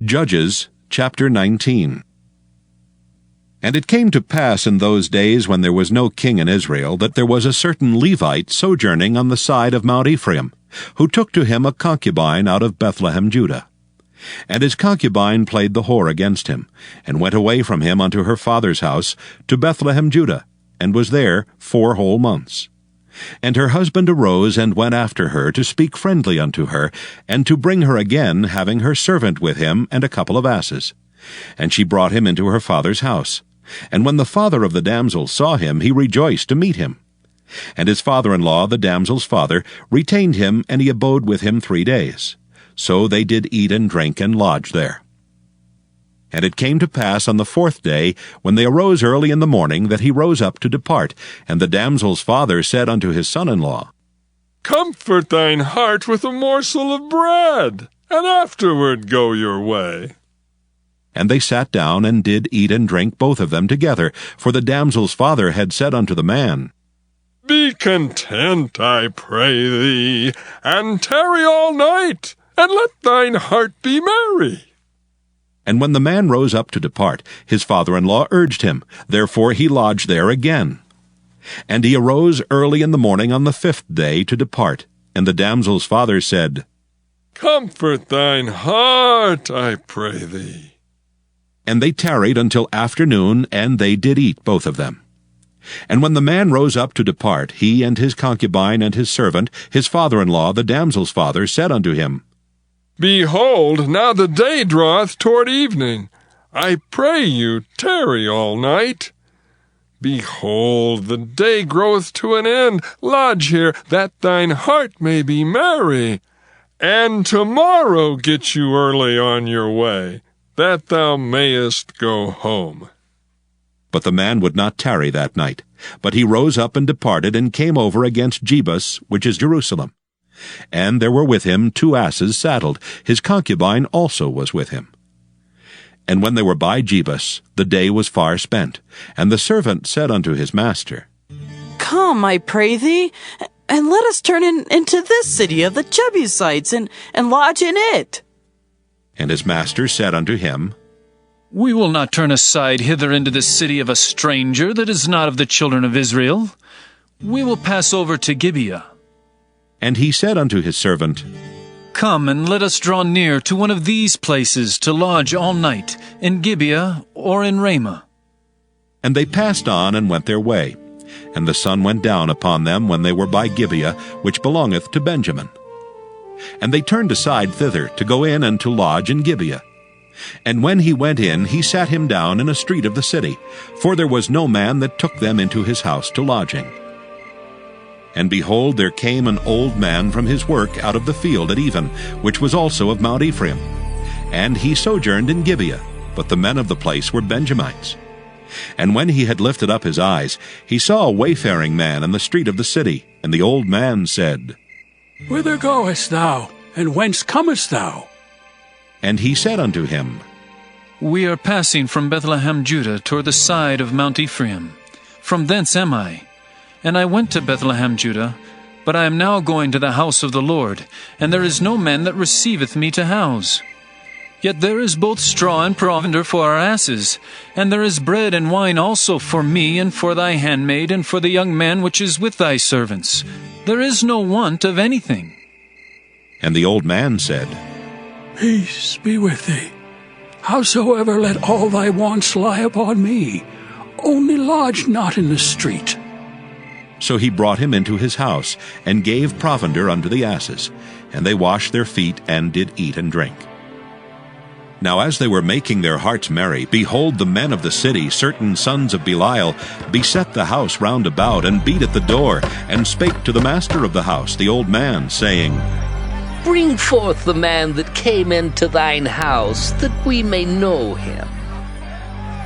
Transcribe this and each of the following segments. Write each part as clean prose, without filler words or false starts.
Judges chapter 19. And it came to pass in those days when there was no king in Israel, that there was a certain Levite sojourning on the side of Mount Ephraim, who took to him a concubine out of Bethlehem, Judah. And his concubine played the whore against him, and went away from him unto her father's house to Bethlehem, Judah, and was there 4 whole months. And her husband arose and went after her to speak friendly unto her, and to bring her again, having her servant with him and a couple of asses. And she brought him into her father's house. And when the father of the damsel saw him, he rejoiced to meet him. And his father-in-law, the damsel's father, retained him, and he abode with him 3 days. So they did eat and drink and lodge there. And it came to pass on the 4th day, when they arose early in the morning, that he rose up to depart. And the damsel's father said unto his son-in-law, Comfort thine heart with a morsel of bread, and afterward go your way. And they sat down, and did eat and drink both of them together. For the damsel's father had said unto the man, Be content, I pray thee, and tarry all night, and let thine heart be merry. And when the man rose up to depart, his father-in-law urged him. Therefore he lodged there again. And he arose early in the morning on the 5th day to depart. And the damsel's father said, Comfort thine heart, I pray thee. And they tarried until afternoon, and they did eat both of them. And when the man rose up to depart, he and his concubine and his servant, his father-in-law, the damsel's father, said unto him, Behold, now the day draweth toward evening. I pray you, tarry all night. Behold, the day groweth to an end. Lodge here, that thine heart may be merry. And tomorrow get you early on your way, that thou mayest go home. But the man would not tarry that night. But he rose up and departed, and came over against Jebus, which is Jerusalem. And there were with him 2 asses saddled. His concubine also was with him. And when they were by Jebus, the day was far spent. And the servant said unto his master, Come, I pray thee, and let us turn into this city of the Jebusites, and lodge in it. And his master said unto him, We will not turn aside hither into the city of a stranger that is not of the children of Israel. We will pass over to Gibeah. And he said unto his servant, Come, and let us draw near to one of these places to lodge all night, in Gibeah or in Ramah. And they passed on and went their way. And the sun went down upon them when they were by Gibeah, which belongeth to Benjamin. And they turned aside thither to go in and to lodge in Gibeah. And when he went in, he sat him down in a street of the city, for there was no man that took them into his house to lodging. And behold, there came an old man from his work out of the field at even, which was also of Mount Ephraim. And he sojourned in Gibeah, but the men of the place were Benjamites. And when he had lifted up his eyes, he saw a wayfaring man in the street of the city. And the old man said, Whither goest thou, and whence comest thou? And he said unto him, We are passing from Bethlehem, Judah, toward the side of Mount Ephraim. From thence am I. And I went to Bethlehem, Judah, but I am now going to the house of the Lord, and there is no man that receiveth me to house. Yet there is both straw and provender for our asses, and there is bread and wine also for me, and for thy handmaid, and for the young man which is with thy servants. There is no want of anything. And the old man said, Peace be with thee. Howsoever, let all thy wants lie upon me. Only lodge not in the street. So he brought him into his house, and gave provender unto the asses. And they washed their feet, and did eat and drink. Now as they were making their hearts merry, behold, the men of the city, certain sons of Belial, beset the house round about, and beat at the door, and spake to the master of the house, the old man, saying, Bring forth the man that came into thine house, that we may know him.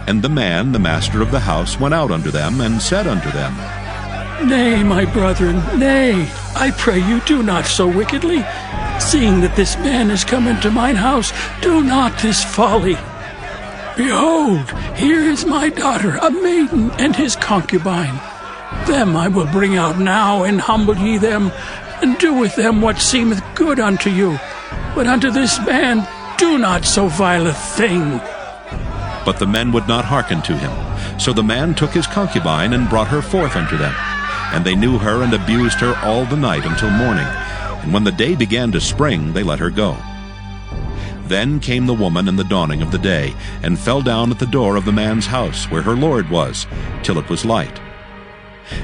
And the man, the master of the house, went out unto them, and said unto them, Nay, my brethren, nay, I pray you, do not so wickedly. Seeing that this man is come into mine house, do not this folly. Behold, here is my daughter, a maiden, and his concubine. Them I will bring out now, and humble ye them, and do with them what seemeth good unto you. But unto this man do not so vile a thing. But the men would not hearken to him. So the man took his concubine and brought her forth unto them. And they knew her and abused her all the night until morning. And when the day began to spring, they let her go. Then came the woman in the dawning of the day, and fell down at the door of the man's house, where her lord was, till it was light.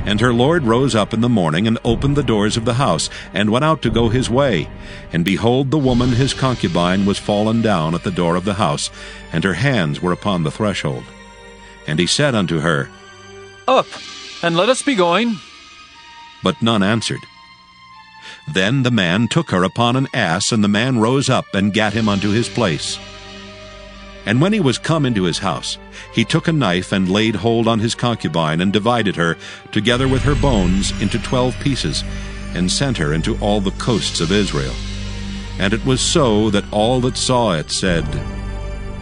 And her lord rose up in the morning, and opened the doors of the house, and went out to go his way. And behold, the woman his concubine was fallen down at the door of the house, and her hands were upon the threshold. And he said unto her, Up, and let us be going. But none answered. Then the man took her upon an ass, and the man rose up and gat him unto his place. And when he was come into his house, he took a knife and laid hold on his concubine, and divided her, together with her bones, into 12 pieces, and sent her into all the coasts of Israel. And it was so that all that saw it said,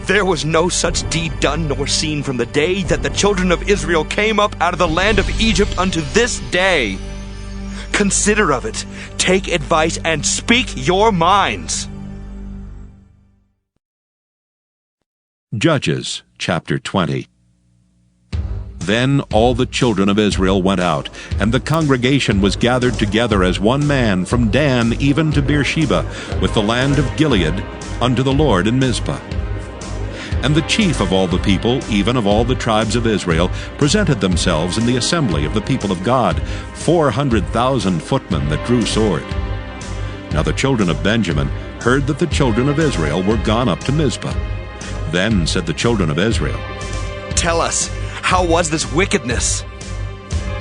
There was no such deed done nor seen from the day that the children of Israel came up out of the land of Egypt unto this day. Consider of it, take advice, and speak your minds. Judges chapter 20. Then all the children of Israel went out, and the congregation was gathered together as one man from Dan even to Beersheba, with the land of Gilead, unto the Lord in Mizpah. And the chief of all the people, even of all the tribes of Israel, presented themselves in the assembly of the people of God, 400,000 footmen that drew sword. Now the children of Benjamin heard that the children of Israel were gone up to Mizpah. Then said the children of Israel, Tell us, how was this wickedness?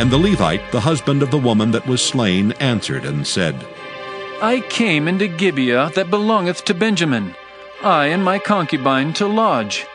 And the Levite, the husband of the woman that was slain, answered and said, I came into Gibeah that belongeth to Benjamin, I and my concubine to lodge.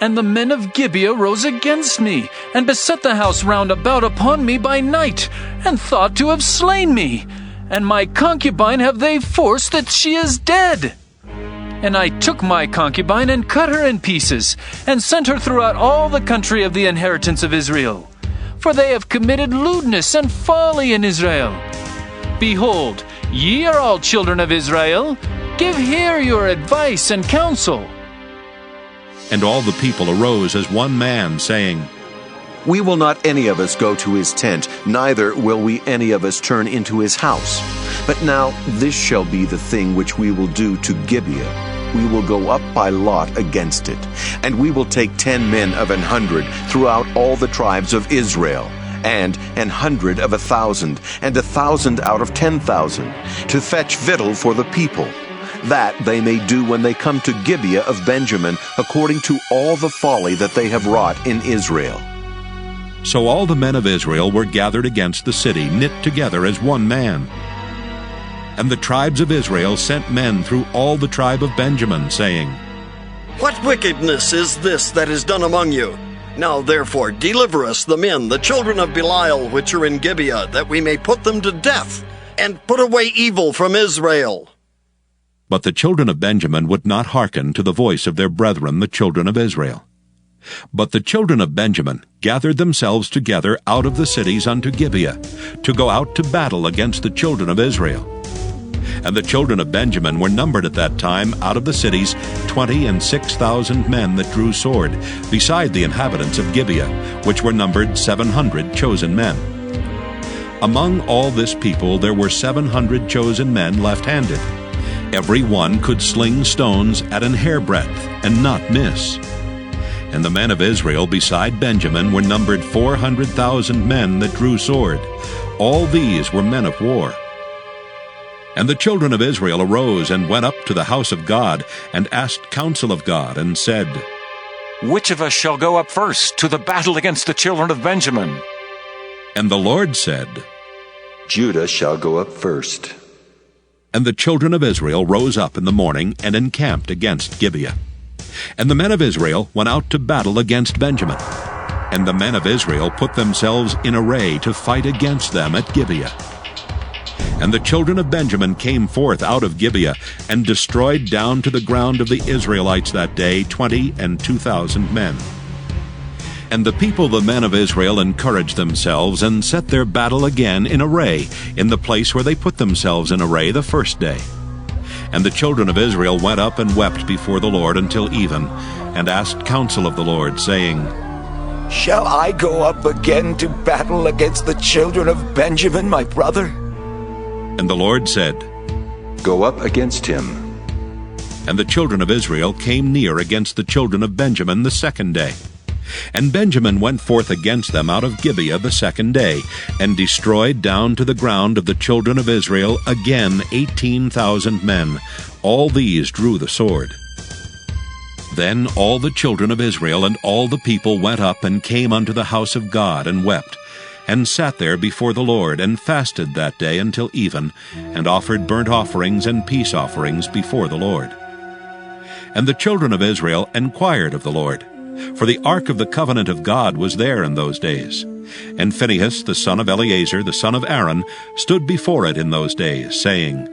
And the men of Gibeah rose against me, and beset the house round about upon me by night, and thought to have slain me. And my concubine have they forced that she is dead. And I took my concubine and cut her in pieces, and sent her throughout all the country of the inheritance of Israel. For they have committed lewdness and folly in Israel. Behold, ye are all children of Israel. Give here your advice and counsel. And all the people arose as one man, saying, We will not any of us go to his tent, neither will we any of us turn into his house. But now this shall be the thing which we will do to Gibeah. We will go up by lot against it, and we will take 10 men of 100 throughout all the tribes of Israel, and 100 of 1,000, and 1,000 out of 10,000, to fetch victual for the people, that they may do when they come to Gibeah of Benjamin, according to all the folly that they have wrought in Israel. So all the men of Israel were gathered against the city, knit together as one man. And the tribes of Israel sent men through all the tribe of Benjamin, saying, What wickedness is this that is done among you? Now therefore deliver us the men, the children of Belial, which are in Gibeah, that we may put them to death, and put away evil from Israel. But the children of Benjamin would not hearken to the voice of their brethren, the children of Israel. But the children of Benjamin gathered themselves together out of the cities unto Gibeah, to go out to battle against the children of Israel. And the children of Benjamin were numbered at that time out of the cities 26,000 men that drew sword, beside the inhabitants of Gibeah, which were numbered 700 chosen men. Among all this people there were 700 chosen men left-handed. Every one could sling stones at an hairbreadth, and not miss. And the men of Israel beside Benjamin were numbered 400,000 men that drew sword. All these were men of war. And the children of Israel arose and went up to the house of God, and asked counsel of God, and said, Which of us shall go up first to the battle against the children of Benjamin? And the Lord said, Judah shall go up first. And the children of Israel rose up in the morning, and encamped against Gibeah. And the men of Israel went out to battle against Benjamin. And the men of Israel put themselves in array to fight against them at Gibeah. And the children of Benjamin came forth out of Gibeah, and destroyed down to the ground of the Israelites that day 22,000 men. And the people, the men of Israel, encouraged themselves, and set their battle again in array, in the place where they put themselves in array the first day. And the children of Israel went up and wept before the Lord until even, and asked counsel of the Lord, saying, Shall I go up again to battle against the children of Benjamin, my brother? And the Lord said, Go up against him. And the children of Israel came near against the children of Benjamin the second day. And Benjamin went forth against them out of Gibeah the second day, and destroyed down to the ground of the children of Israel again 18,000 men. All these drew the sword. Then all the children of Israel and all the people went up and came unto the house of God, and wept, and sat there before the Lord, and fasted that day until even, and offered burnt offerings and peace offerings before the Lord. And the children of Israel inquired of the Lord, for the ark of the covenant of God was there in those days. And Phinehas, the son of Eleazar, the son of Aaron, stood before it in those days, saying,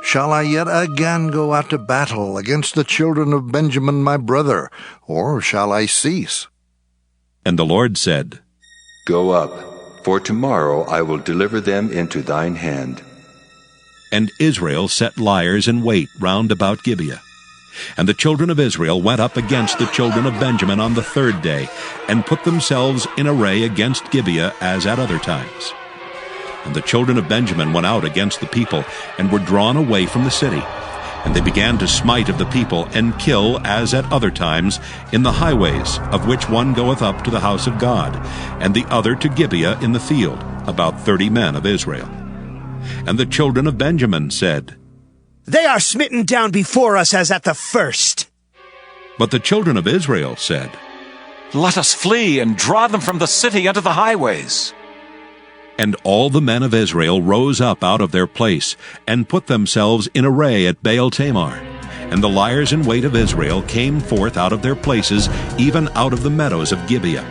Shall I yet again go out to battle against the children of Benjamin my brother, or shall I cease? And the Lord said, Go up, for tomorrow I will deliver them into thine hand. And Israel set liers in wait round about Gibeah. And the children of Israel went up against the children of Benjamin on the third day, and put themselves in array against Gibeah as at other times. And the children of Benjamin went out against the people, and were drawn away from the city. And they began to smite of the people, and kill as at other times in the highways, of which one goeth up to the house of God, and the other to Gibeah in the field, about 30 men of Israel. And the children of Benjamin said, They are smitten down before us as at the first. But the children of Israel said, Let us flee and draw them from the city unto the highways. And all the men of Israel rose up out of their place, and put themselves in array at Baal-Tamar. And the liers in wait of Israel came forth out of their places, even out of the meadows of Gibeah.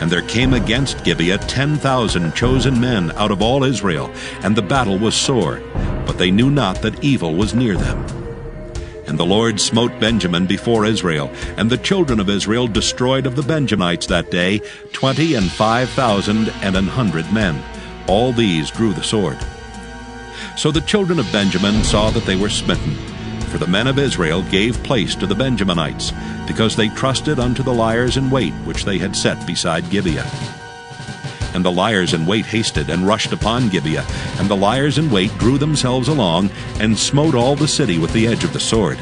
And there came against Gibeah 10,000 chosen men out of all Israel, and the battle was sore, but they knew not that evil was near them. And the Lord smote Benjamin before Israel, and the children of Israel destroyed of the Benjamites that day 25,100 men. All these drew the sword. So the children of Benjamin saw that they were smitten, for the men of Israel gave place to the Benjaminites, because they trusted unto the liers in wait which they had set beside Gibeah. And the liers in wait hasted and rushed upon Gibeah, and the liers in wait drew themselves along, and smote all the city with the edge of the sword.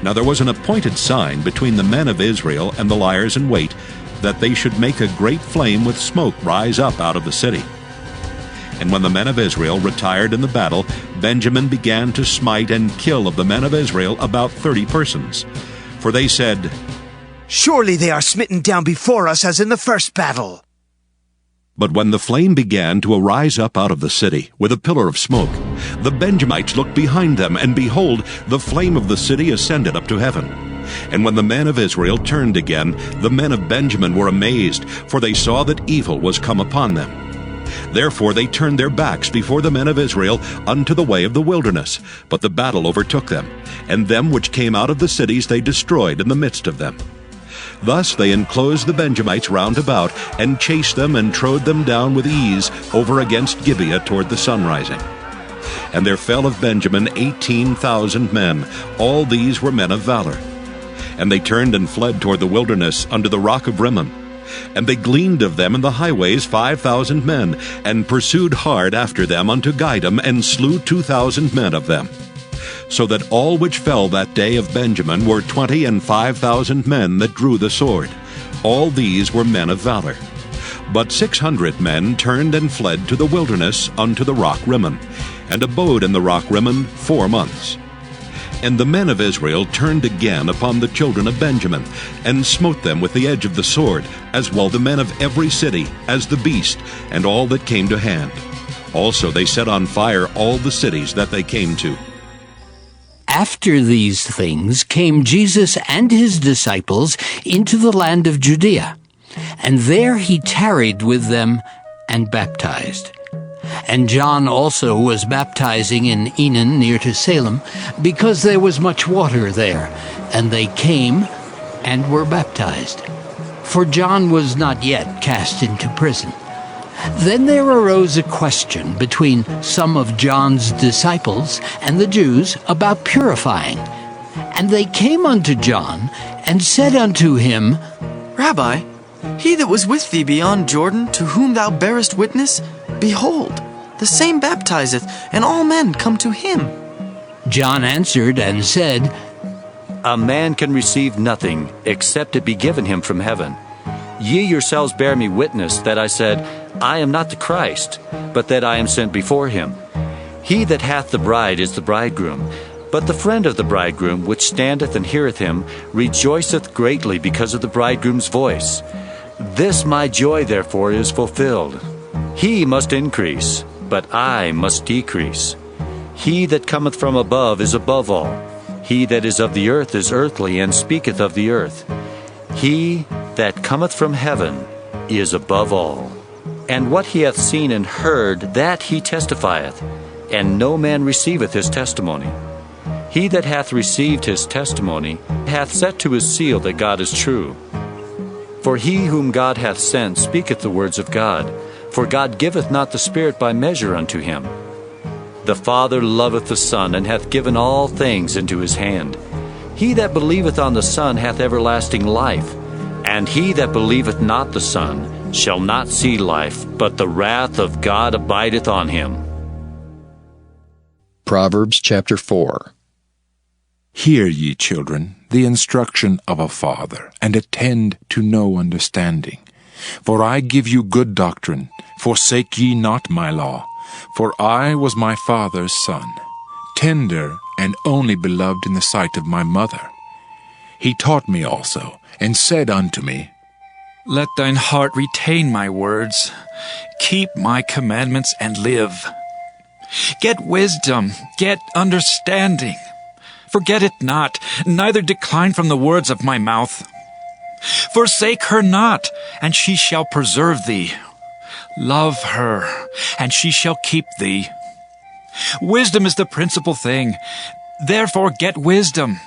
Now there was an appointed sign between the men of Israel and the liers in wait, that they should make a great flame with smoke rise up out of the city. And when the men of Israel retired in the battle, Benjamin began to smite and kill of the men of Israel about 30 persons. For they said, Surely they are smitten down before us as in the first battle. But when the flame began to arise up out of the city with a pillar of smoke, the Benjamites looked behind them, and behold, the flame of the city ascended up to heaven. And when the men of Israel turned again, the men of Benjamin were amazed, for they saw that evil was come upon them. Therefore they turned their backs before the men of Israel unto the way of the wilderness. But the battle overtook them, and them which came out of the cities they destroyed in the midst of them. Thus they enclosed the Benjamites round about, and chased them and trode them down with ease over against Gibeah toward the sunrising. And there fell of Benjamin 18,000 men. All these were men of valor. And they turned and fled toward the wilderness unto the rock of Rimmon. And they gleaned of them in the highways 5,000 men, and pursued hard after them unto Gidom, and slew 2,000 men of them. So that all which fell that day of Benjamin were 25,000 men that drew the sword. All these were men of valor. But 600 men turned and fled to the wilderness unto the rock Rimmon, and abode in the rock Rimmon 4 months. And the men of Israel turned again upon the children of Benjamin, and smote them with the edge of the sword, as well the men of every city, as the beast, and all that came to hand. Also they set on fire all the cities that they came to. After these things came Jesus and his disciples into the land of Judea, and there he tarried with them and baptized. And John also was baptizing in Enon near to Salem, because there was much water there, and they came and were baptized. For John was not yet cast into prison. Then there arose a question between some of John's disciples and the Jews about purifying. And they came unto John, and said unto him, Rabbi, he that was with thee beyond Jordan, to whom thou bearest witness, behold, the same baptizeth, and all men come to him. John answered and said, A man can receive nothing, except it be given him from heaven. Ye yourselves bear me witness that I said, I am not the Christ, but that I am sent before him. He that hath the bride is the bridegroom. But the friend of the bridegroom, which standeth and heareth him, rejoiceth greatly because of the bridegroom's voice. This my joy therefore is fulfilled. He must increase, but I must decrease. He that cometh from above is above all. He that is of the earth is earthly, and speaketh of the earth. He that cometh from heaven is above all. And what he hath seen and heard, that he testifieth, and no man receiveth his testimony. He that hath received his testimony hath set to his seal that God is true. For he whom God hath sent speaketh the words of God, for God giveth not the Spirit by measure unto him. The Father loveth the Son, and hath given all things into his hand. He that believeth on the Son hath everlasting life, and he that believeth not the Son shall not see life, but the wrath of God abideth on him. Proverbs chapter 4. Hear, ye children, the instruction of a father, and attend to no understanding. For I give you good doctrine, forsake ye not my law. For I was my father's son, tender and only beloved in the sight of my mother. He taught me also, and said unto me, Let thine heart retain my words, keep my commandments, and live. Get wisdom, get understanding. Forget it not, neither decline from the words of my mouth. Forsake her not, and she shall preserve thee. Love her, and she shall keep thee. Wisdom is the principal thing. Therefore get wisdom,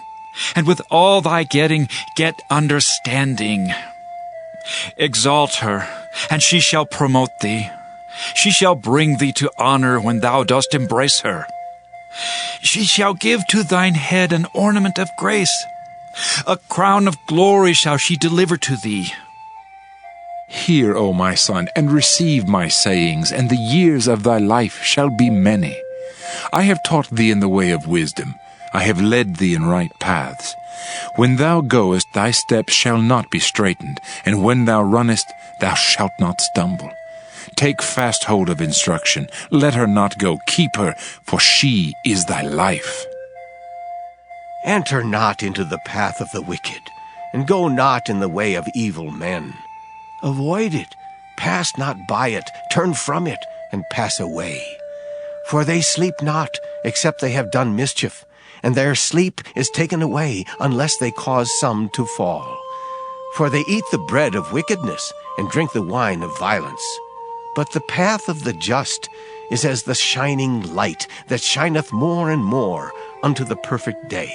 and with all thy getting, get understanding. Exalt her, and she shall promote thee. She shall bring thee to honor when thou dost embrace her. She shall give to thine head an ornament of grace. A crown of glory shall she deliver to thee. Hear, O my son, and receive my sayings, and the years of thy life shall be many. I have taught thee in the way of wisdom. I have led thee in right paths. When thou goest, thy steps shall not be straitened, and when thou runnest, thou shalt not stumble. Take fast hold of instruction. Let her not go. Keep her, for she is thy life. Enter not into the path of the wicked, and go not in the way of evil men. Avoid it, pass not by it, turn from it, and pass away. For they sleep not, except they have done mischief, and their sleep is taken away, unless they cause some to fall. For they eat the bread of wickedness, and drink the wine of violence. But the path of the just is as the shining light that shineth more and more unto the perfect day.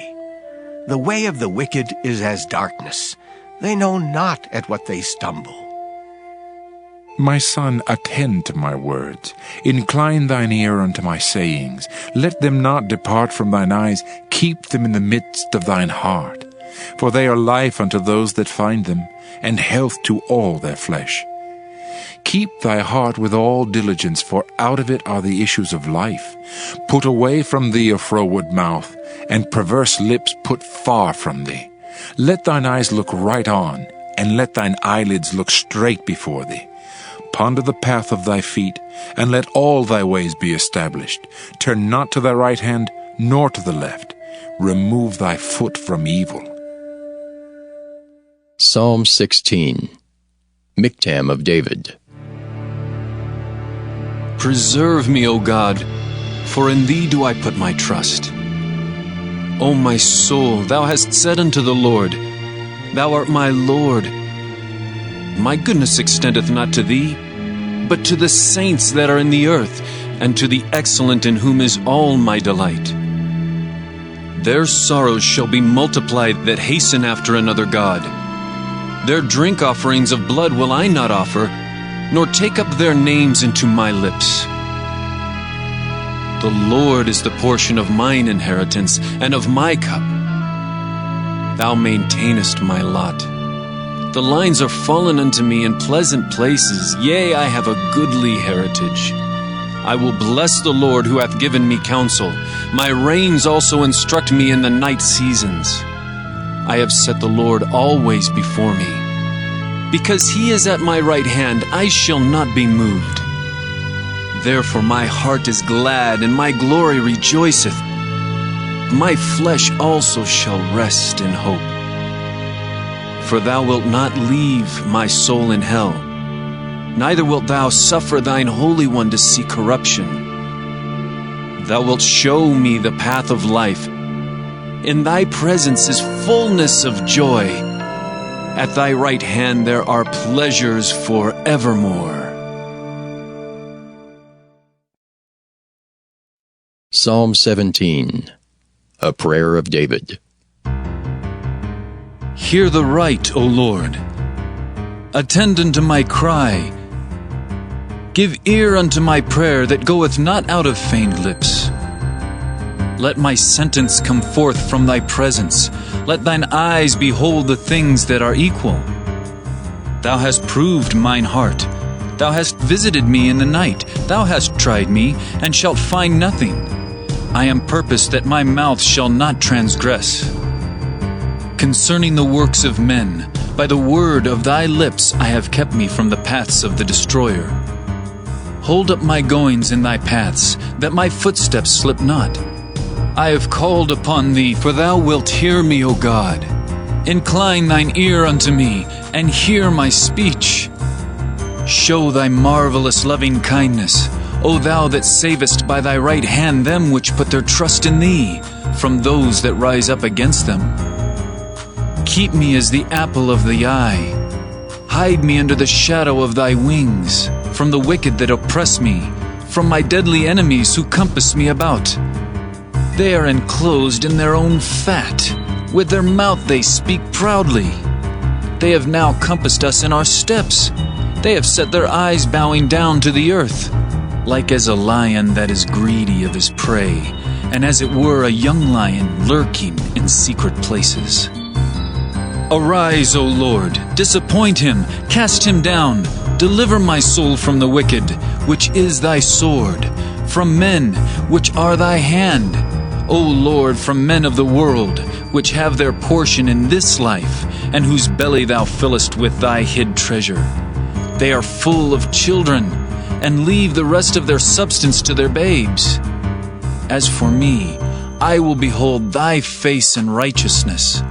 The way of the wicked is as darkness. They know not at what they stumble. My son, attend to my words. Incline thine ear unto my sayings. Let them not depart from thine eyes. Keep them in the midst of thine heart. For they are life unto those that find them, and health to all their flesh. Keep thy heart with all diligence, for out of it are the issues of life. Put away from thee a froward mouth, and perverse lips put far from thee. Let thine eyes look right on, and let thine eyelids look straight before thee. Ponder the path of thy feet, and let all thy ways be established. Turn not to thy right hand, nor to the left. Remove thy foot from evil. Psalm 16. Miktam of David. Preserve me, O God, for in thee do I put my trust. O my soul, thou hast said unto the Lord, Thou art my Lord. My goodness extendeth not to thee, but to the saints that are in the earth, and to the excellent in whom is all my delight. Their sorrows shall be multiplied that hasten after another God. Their drink offerings of blood will I not offer, nor take up their names into my lips. The Lord is the portion of mine inheritance and of my cup. Thou maintainest my lot. The lines are fallen unto me in pleasant places. Yea, I have a goodly heritage. I will bless the Lord who hath given me counsel. My reins also instruct me in the night seasons. I have set the Lord always before me. Because he is at my right hand, I shall not be moved. Therefore my heart is glad, and my glory rejoiceth. My flesh also shall rest in hope. For thou wilt not leave my soul in hell, neither wilt thou suffer thine Holy One to see corruption. Thou wilt show me the path of life. In thy presence is fullness of joy. At thy right hand there are pleasures forevermore. Psalm 17, a prayer of David. Hear the right, O Lord. Attend unto my cry. Give ear unto my prayer that goeth not out of feigned lips. Let my sentence come forth from thy presence. Let thine eyes behold the things that are equal. Thou hast proved mine heart. Thou hast visited me in the night. Thou hast tried me, and shalt find nothing. I am purposed that my mouth shall not transgress. Concerning the works of men, by the word of thy lips I have kept me from the paths of the destroyer. Hold up my goings in thy paths, that my footsteps slip not. I have called upon thee, for thou wilt hear me, O God. Incline thine ear unto me, and hear my speech. Show thy marvelous loving kindness, O thou that savest by thy right hand them which put their trust in thee, from those that rise up against them. Keep me as the apple of the eye. Hide me under the shadow of thy wings, from the wicked that oppress me, from my deadly enemies who compass me about. They are enclosed in their own fat. With their mouth they speak proudly. They have now compassed us in our steps. They have set their eyes bowing down to the earth, like as a lion that is greedy of his prey, and as it were a young lion lurking in secret places. Arise, O Lord, disappoint him, cast him down. Deliver my soul from the wicked, which is thy sword, from men, which are thy hand. O Lord, from men of the world, which have their portion in this life, and whose belly thou fillest with thy hid treasure. They are full of children, and leave the rest of their substance to their babes. As for me, I will behold thy face in righteousness.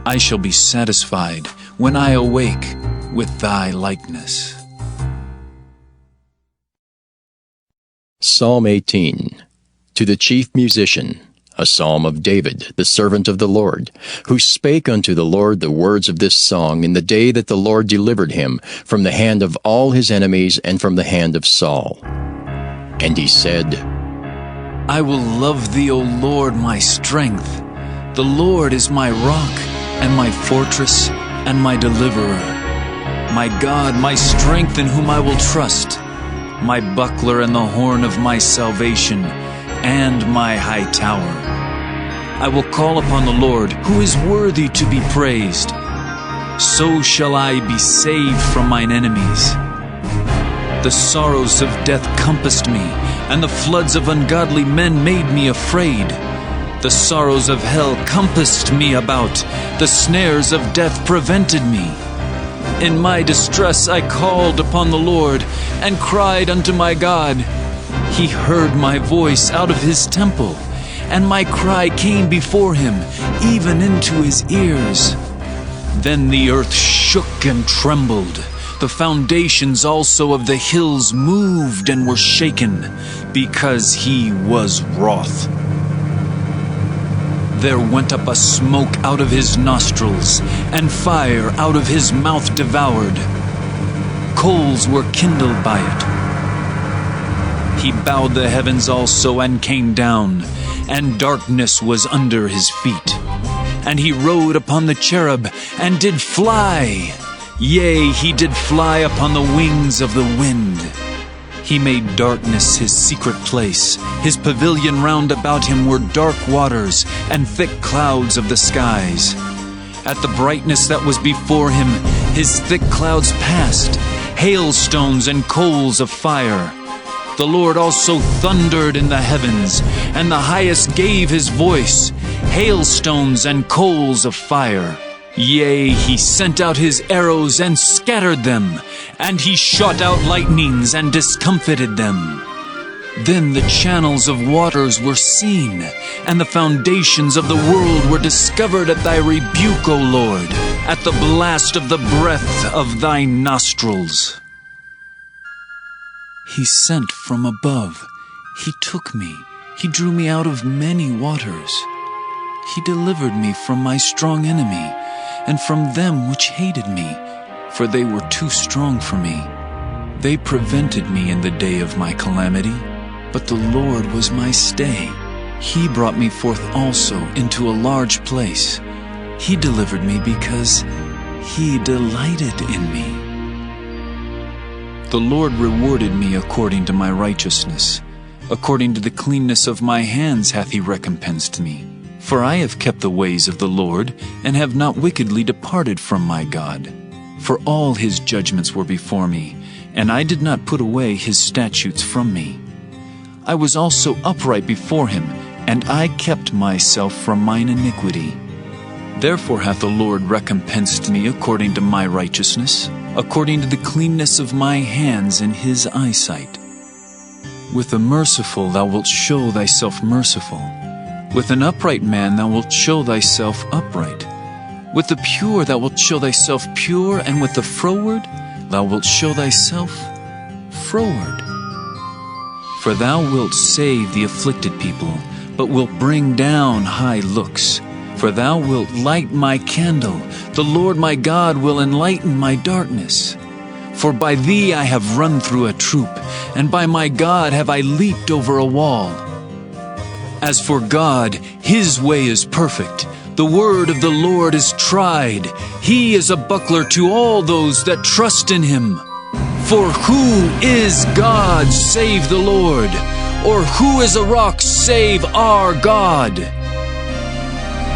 I shall be satisfied when I awake with thy likeness. Psalm 18, to the chief musician, a psalm of David, the servant of the Lord, who spake unto the Lord the words of this song in the day that the Lord delivered him from the hand of all his enemies and from the hand of Saul. And he said, I will love thee, O Lord, my strength. The Lord is my rock, and my fortress, and my deliverer. My God, my strength in whom I will trust, my buckler and the horn of my salvation, and my high tower. I will call upon the Lord, who is worthy to be praised. So shall I be saved from mine enemies. The sorrows of death compassed me, and the floods of ungodly men made me afraid. The sorrows of hell compassed me about. The snares of death prevented me. In my distress I called upon the Lord, and cried unto my God. He heard my voice out of his temple, and my cry came before him, even into his ears. Then the earth shook and trembled. The foundations also of the hills moved and were shaken, because he was wroth. There went up a smoke out of his nostrils, and fire out of his mouth devoured. Coals were kindled by it. He bowed the heavens also and came down, and darkness was under his feet. And he rode upon the cherub, and did fly. Yea, he did fly upon the wings of the wind. He made darkness his secret place. His pavilion round about him were dark waters and thick clouds of the skies. At the brightness that was before him, his thick clouds passed, hailstones and coals of fire. The Lord also thundered in the heavens, and the highest gave his voice, hailstones and coals of fire. Yea, he sent out his arrows and scattered them, and he shot out lightnings and discomfited them. Then the channels of waters were seen, and the foundations of the world were discovered at thy rebuke, O Lord, at the blast of the breath of thy nostrils. He sent from above. He took me. He drew me out of many waters. He delivered me from my strong enemy, and from them which hated me, for they were too strong for me. They prevented me in the day of my calamity, but the Lord was my stay. He brought me forth also into a large place. He delivered me because he delighted in me. The Lord rewarded me according to my righteousness. According to the cleanness of my hands hath he recompensed me. For I have kept the ways of the Lord, and have not wickedly departed from my God. For all his judgments were before me, and I did not put away his statutes from me. I was also upright before him, and I kept myself from mine iniquity. Therefore hath the Lord recompensed me according to my righteousness, according to the cleanness of my hands in his eyesight. With the merciful thou wilt show thyself merciful. With an upright man thou wilt show thyself upright. With the pure thou wilt show thyself pure, and with the froward thou wilt show thyself froward. For thou wilt save the afflicted people, but wilt bring down high looks. For thou wilt light my candle, the Lord my God will enlighten my darkness. For by thee I have run through a troop, and by my God have I leaped over a wall. As for God, his way is perfect. The word of the Lord is tried. He is a buckler to all those that trust in him. For who is God save the Lord? Or who is a rock save our God?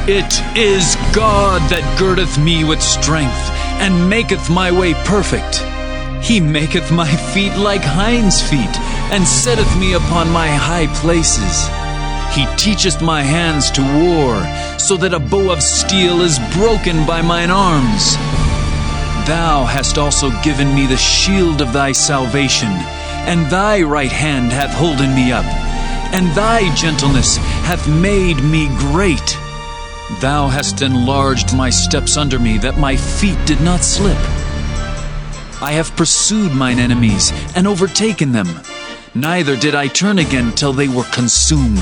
It is God that girdeth me with strength, and maketh my way perfect. He maketh my feet like hinds' feet, and setteth me upon my high places. He teacheth my hands to war, so that a bow of steel is broken by mine arms. Thou hast also given me the shield of thy salvation, and thy right hand hath holden me up, and thy gentleness hath made me great. Thou hast enlarged my steps under me, that my feet did not slip. I have pursued mine enemies, and overtaken them. Neither did I turn again till they were consumed.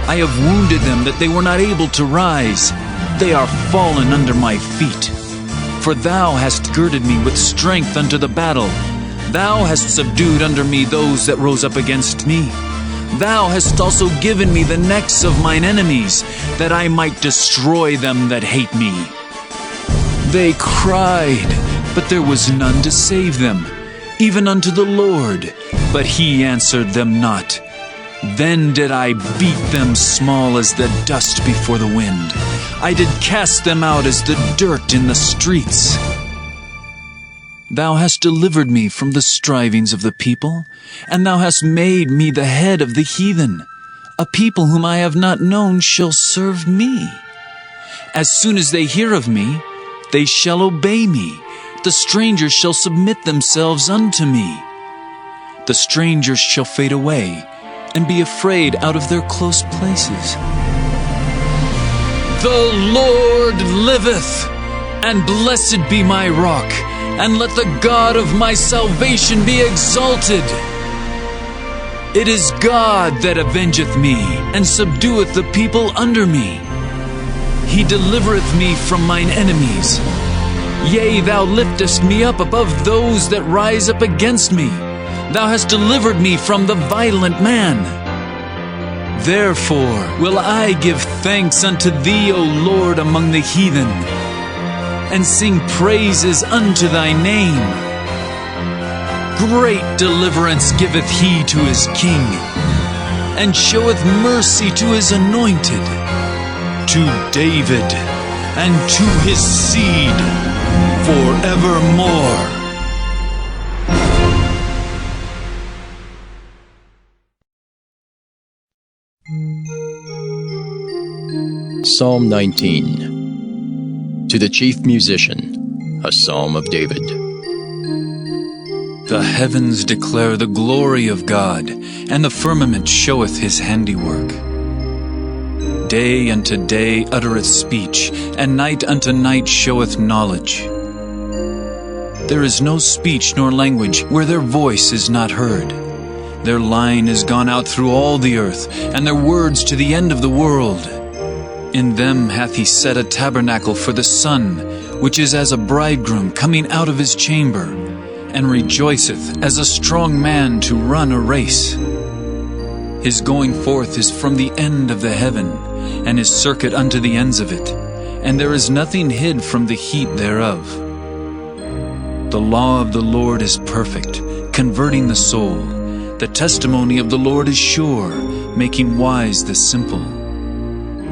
I have wounded them, that they were not able to rise. They are fallen under my feet. For thou hast girded me with strength unto the battle. Thou hast subdued under me those that rose up against me. Thou hast also given me the necks of mine enemies, that I might destroy them that hate me. They cried, but there was none to save them, even unto the Lord, but he answered them not. Then did I beat them small as the dust before the wind. I did cast them out as the dirt in the streets. Thou hast delivered me from the strivings of the people, and thou hast made me the head of the heathen. A people whom I have not known shall serve me. As soon as they hear of me, they shall obey me. The strangers shall submit themselves unto me. The strangers shall fade away, and be afraid out of their close places. The Lord liveth, and blessed be my rock, and let the God of my salvation be exalted. It is God that avengeth me, and subdueth the people under me. He delivereth me from mine enemies. Yea, thou liftest me up above those that rise up against me. Thou hast delivered me from the violent man. Therefore will I give thanks unto thee, O Lord, among the heathen, and sing praises unto thy name. Great deliverance giveth he to his king, and showeth mercy to his anointed, to David and to his seed forevermore. Psalm 19. To the chief musician, a psalm of David. The heavens declare the glory of God, and the firmament showeth his handiwork. Day unto day uttereth speech, and night unto night showeth knowledge. There is no speech nor language where their voice is not heard. Their line is gone out through all the earth, and their words to the end of the world. In them hath he set a tabernacle for the sun, which is as a bridegroom coming out of his chamber, and rejoiceth as a strong man to run a race. His going forth is from the end of the heaven, and his circuit unto the ends of it, and there is nothing hid from the heat thereof. The law of the Lord is perfect, converting the soul. The testimony of the Lord is sure, making wise the simple.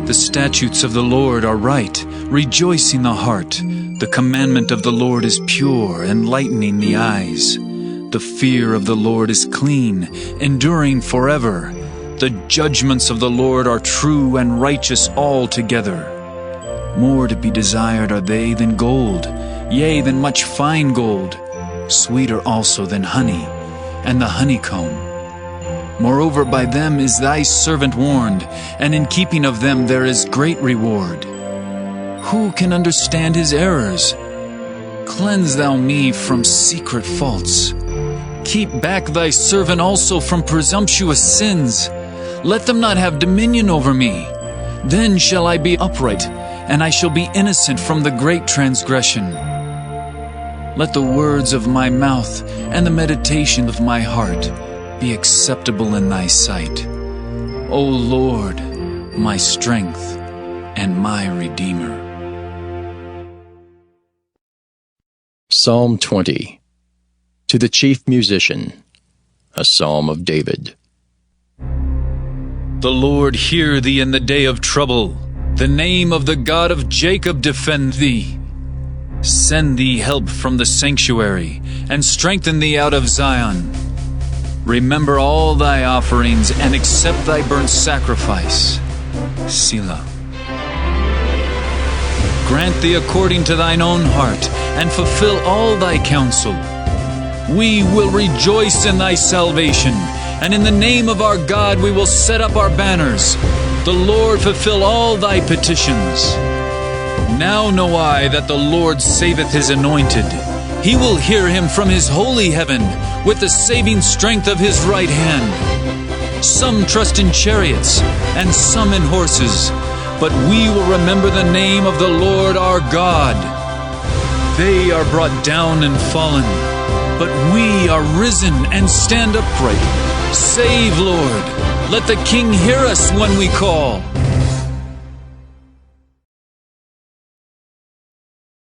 The statutes of the Lord are right, rejoicing the heart. The commandment of the Lord is pure, enlightening the eyes. The fear of the Lord is clean, enduring forever. The judgments of the Lord are true and righteous altogether. More to be desired are they than gold, yea, than much fine gold, sweeter also than honey, and the honeycomb. Moreover, by them is thy servant warned, and in keeping of them there is great reward. Who can understand his errors? Cleanse thou me from secret faults. Keep back thy servant also from presumptuous sins. Let them not have dominion over me. Then shall I be upright, and I shall be innocent from the great transgression. Let the words of my mouth and the meditation of my heart be acceptable in thy sight, O Lord, my strength and my Redeemer. Psalm 20. To the chief musician, a psalm of David. The Lord hear thee in the day of trouble. The name of the God of Jacob defend thee. Send thee help from the sanctuary, and strengthen thee out of Zion. Remember all thy offerings, and accept thy burnt sacrifice. Selah. Grant thee according to thine own heart, and fulfill all thy counsel. We will rejoice in thy salvation, and in the name of our God we will set up our banners. The Lord fulfill all thy petitions. Now know I that the Lord saveth his anointed. He will hear him from his holy heaven, with the saving strength of his right hand. Some trust in chariots, and some in horses, but we will remember the name of the Lord our God. They are brought down and fallen, but we are risen and stand upright. Save, Lord. Let the King hear us when we call.